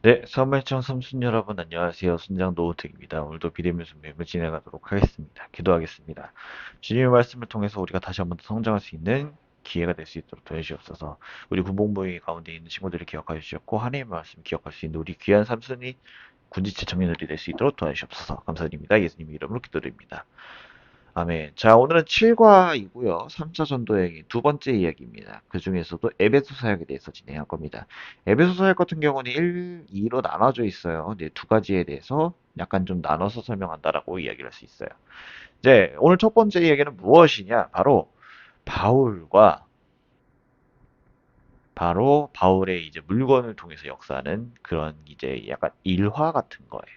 네, 서mer청 삼순 여러분 안녕하세요. 순장 노우택입니다. 오늘도 비대면 순례을 진행하도록 하겠습니다. 기도하겠습니다. 주님의 말씀을 통해서 우리가 다시 한번 더 성장할 수 있는 기회가 될 수 있도록 도와주시옵소서. 우리 군복무회 가운데 있는 친구들을 기억하여 주셨고 하나님의 말씀 기억할 수 있는 우리 귀한 삼순이 군지체 청년들이 될 수 있도록 도와주시옵소서. 감사드립니다. 예수님의 이름으로 기도드립니다. 아멘. 자, 오늘은 7과이고요. 3차 전도여행 두 번째 이야기입니다. 그 중에서도 에베소 사역에 대해서 진행할 겁니다. 에베소 사역 같은 경우는 1, 2로 나눠져 있어요. 네, 두 가지에 대해서 약간 좀 나눠서 설명한다라고 이야기를 할 수 있어요. 이제 오늘 첫 번째 이야기는 무엇이냐? 바로 바울의 이제 물건을 통해서 역사하는 그런 이제 약간 일화 같은 거예요.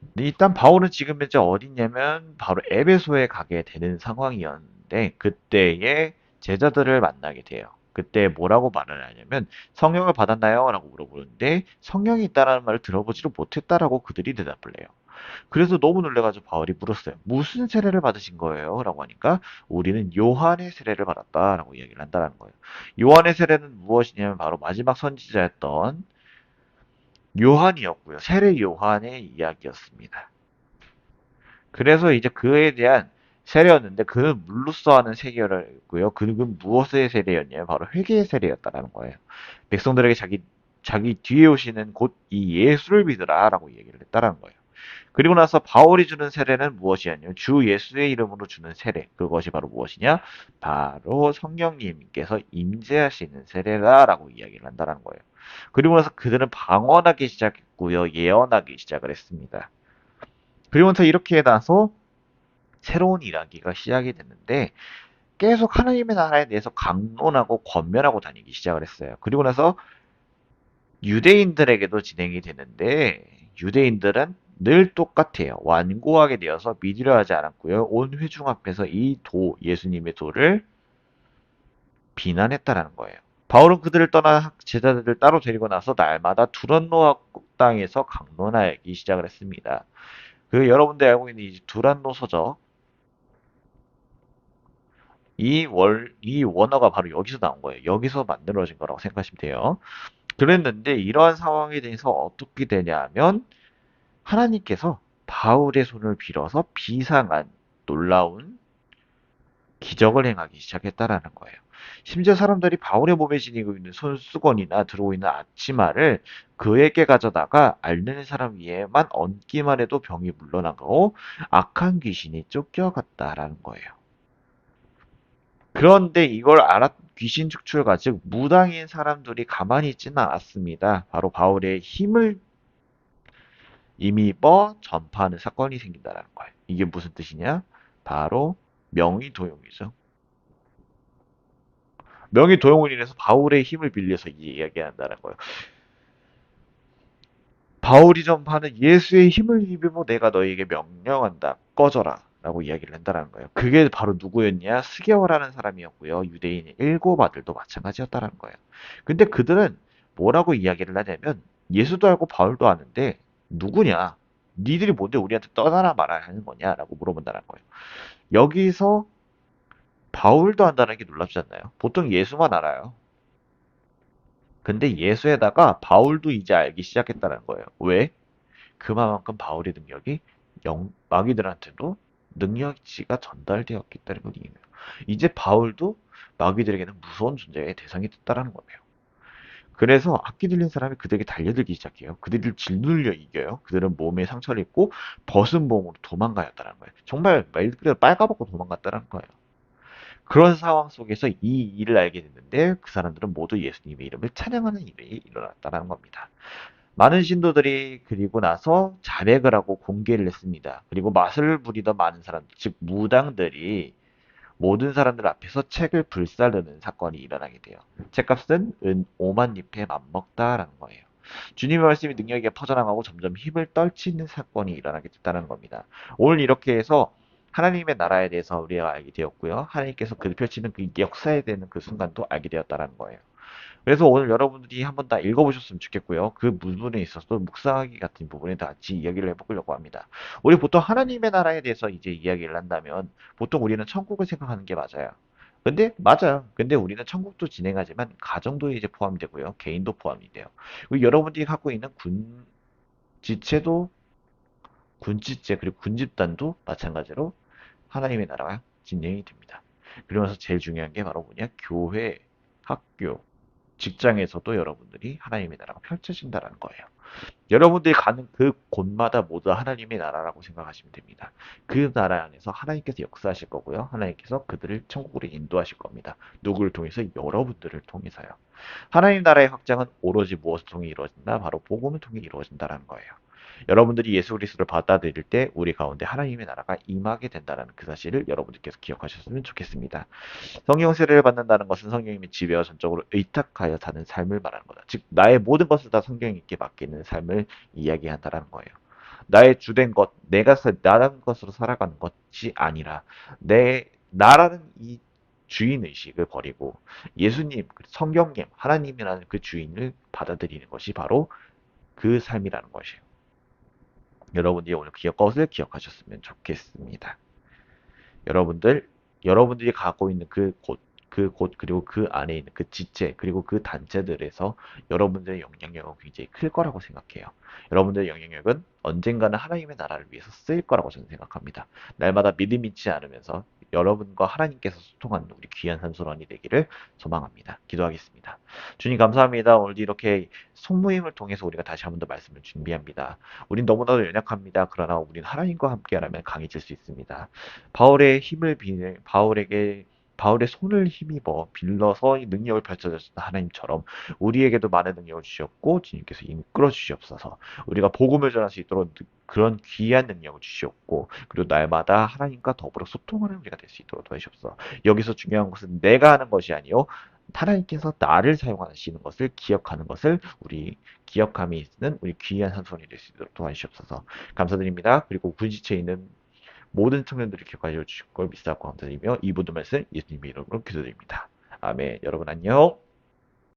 근데 일단 바울은 지금 현재 어디냐면 바로 에베소에 가게 되는 상황이었는데 그때의 제자들을 만나게 돼요. 그때 뭐라고 말을 하냐면 성령을 받았나요? 라고 물어보는데 성령이 있다라는 말을 들어보지를 못했다라고 그들이 대답을 해요. 그래서 너무 놀래가지고 바울이 물었어요. 무슨 세례를 받으신 거예요? 라고 하니까 우리는 요한의 세례를 받았다라고 이야기를 한다는 거예요. 요한의 세례는 무엇이냐면 바로 마지막 선지자였던 요한이었고요. 세례 요한의 이야기였습니다. 그래서 이제 그에 대한 세례였는데 그는 물로써 하는 세례였고요. 그는 무엇의 세례였냐면 바로 회개의 세례였다라는 거예요. 백성들에게 자기 뒤에 오시는 곧 이 예수를 믿으라라고 얘기를 했다라는 거예요. 그리고 나서 바울이 주는 세례는 무엇이었냐면 주 예수의 이름으로 주는 세례. 그것이 바로 무엇이냐? 바로 성령님께서 임재하시는 세례다라고 이야기를 한다는 거예요. 그리고 나서 그들은 방언하기 시작했고요. 예언하기 시작을 했습니다. 그리고 나서 이렇게 나서 새로운 이야기가 시작이 됐는데 계속 하나님의 나라에 대해서 강론하고 권면하고 다니기 시작을 했어요. 그리고 나서 유대인들에게도 진행이 되는데 유대인들은 늘 똑같아요. 완고하게 되어서 믿으려 하지 않았고요. 온 회중 앞에서 이 예수님의 도를 비난했다라는 거예요. 바울은 그들을 떠나 제자들을 따로 데리고 나서 날마다 두란노 땅에서 강론하기 시작을 했습니다. 그 여러분들 알고 있는 이 두란노 서적 이 원어가 바로 여기서 나온 거예요. 여기서 만들어진 거라고 생각하시면 돼요. 그랬는데 이러한 상황에 대해서 어떻게 되냐면 하나님께서 바울의 손을 빌어서 비상한 놀라운 기적을 행하기 시작했다라는 거예요. 심지어 사람들이 바울의 몸에 지니고 있는 손수건이나 들고 있는 앞치마를 그에게 가져다가 앓는 사람 위에만 얹기만 해도 병이 물러나고 악한 귀신이 쫓겨갔다라는 거예요. 그런데 이걸 귀신 축출가, 즉 무당인 사람들이 가만히 있지는 않았습니다. 바로 바울의 힘을 임입어 전파하는 사건이 생긴다는 거예요. 이게 무슨 뜻이냐? 바로 명의도용이죠. 명의도용으로 인해서 바울의 힘을 빌려서 이야기한다는 거예요. 바울이 전파하는 예수의 힘을 입으며 내가 너에게 명령한다. 꺼져라. 라고 이야기를 한다는 거예요. 그게 바로 누구였냐? 스게어라는 사람이었고요. 유대인 일곱 아들도 마찬가지였다는 거예요. 근데 그들은 뭐라고 이야기를 하냐면 예수도 알고 바울도 아는데 누구냐? 니들이 뭔데 우리한테 떠나라 말아야 하는 거냐? 라고 물어본다는 거예요. 여기서 바울도 안다는 게 놀랍지 않나요? 보통 예수만 알아요. 근데 예수에다가 바울도 이제 알기 시작했다는 거예요. 왜? 그만큼 바울의 능력이 마귀들한테도 능력치가 전달되었기 때문이에요. 이제 바울도 마귀들에게는 무서운 존재의 대상이 됐다는 거예요. 그래서 악기 들린 사람이 그들에게 달려들기 시작해요. 그들을 짓눌려 이겨요. 그들은 몸에 상처를 입고 벗은 몸으로 도망가였다는 거예요. 정말 말 그대로 빨가벗고 도망갔다는 거예요. 그런 상황 속에서 이 일을 알게 됐는데 그 사람들은 모두 예수님의 이름을 찬양하는 일이 일어났다는 겁니다. 많은 신도들이 그리고 나서 자백을 하고 공개를 했습니다. 그리고 맛을 부리던 많은 사람들, 즉 무당들이 모든 사람들 앞에서 책을 불사르는 사건이 일어나게 돼요. 책값은 은 5만 잎에 맞먹다라는 거예요. 주님의 말씀이 능력에 퍼져나가고 점점 힘을 떨치는 사건이 일어나게 됐다는 겁니다. 오늘 이렇게 해서 하나님의 나라에 대해서 우리가 알게 되었고요. 하나님께서 그 펼치는 그 역사에 대한 그 순간도 알게 되었다는 거예요. 그래서 오늘 여러분들이 한번 다 읽어보셨으면 좋겠고요. 그 부분에 있어서 묵상하기 같은 부분에 같이 이야기를 해보려고 합니다. 우리 보통 하나님의 나라에 대해서 이제 이야기를 한다면 보통 우리는 천국을 생각하는 게 맞아요. 근데 맞아요. 근데 우리는 천국도 진행하지만 가정도 이제 포함이 되고요. 개인도 포함이 돼요. 그리고 여러분들이 갖고 있는 군지체도 군지체 그리고 군집단도 마찬가지로 하나님의 나라가 진행이 됩니다. 그러면서 제일 중요한 게 바로 뭐냐? 교회, 학교, 직장에서도 여러분들이 하나님의 나라가 펼쳐진다는 거예요. 여러분들이 가는 그 곳마다 모두 하나님의 나라라고 생각하시면 됩니다. 그 나라 안에서 하나님께서 역사하실 거고요. 하나님께서 그들을 천국으로 인도하실 겁니다. 누구를 통해서? 여러분들을 통해서요. 하나님 나라의 확장은 오로지 무엇을 통해 이루어진다? 바로 복음을 통해 이루어진다는 거예요. 여러분들이 예수 그리스도를 받아들일 때 우리 가운데 하나님의 나라가 임하게 된다는 그 사실을 여러분들께서 기억하셨으면 좋겠습니다. 성령 세례를 받는다는 것은 성령님의 지배와 전적으로 의탁하여 사는 삶을 말하는 거다. 즉 나의 모든 것을 다 성령님께 맡기는 삶을 이야기한다는 거예요. 나의 주된 것, 내가 나라는 것으로 살아가는 것이 아니라 내 나라는 이 주인 의식을 버리고 예수님, 성령님, 하나님이라는 그 주인을 받아들이는 것이 바로 그 삶이라는 것이에요. 여러분들이 오늘 것을 기억하셨으면 좋겠습니다. 여러분들, 여러분들이 갖고 있는 그리고 그 안에 있는 그 지체, 그리고 그 단체들에서 여러분들의 영향력은 굉장히 클 거라고 생각해요. 여러분들의 영향력은 언젠가는 하나님의 나라를 위해서 쓰일 거라고 저는 생각합니다. 날마다 믿음 잊지 않으면서 여러분과 하나님께서 소통하는 우리 귀한 산소런이 되기를 소망합니다. 기도하겠습니다. 주님 감사합니다. 오늘도 이렇게 속모임을 통해서 우리가 다시 한 번 더 말씀을 준비합니다. 우린 너무나도 연약합니다. 그러나 우린 하나님과 함께하면 강해질 수 있습니다. 바울의 힘을 빌 바울의 손을 힘입어 빌려서 이 능력을 펼쳐줬던 하나님처럼 우리에게도 많은 능력을 주셨고 주님께서 이끌어 주시옵소서. 우리가 복음을 전할 수 있도록 그런 귀한 능력을 주시옵고 그리고 날마다 하나님과 더불어 소통하는 우리가 될 수 있도록 도와주시옵소서. 여기서 중요한 것은 내가 하는 것이 아니요 하나님께서 나를 사용하시는 것을 기억하는 것을 우리 기억함이 있는 우리 귀한 한 손이 될 수 있도록 도와주시옵소서. 감사드립니다. 그리고 군지체에 있는 모든 청년들이 기억하여 주실 걸 믿사옵고 감사드리며 이 모든 말씀 예수님의 이름으로 기도드립니다. 아멘. 여러분 안녕.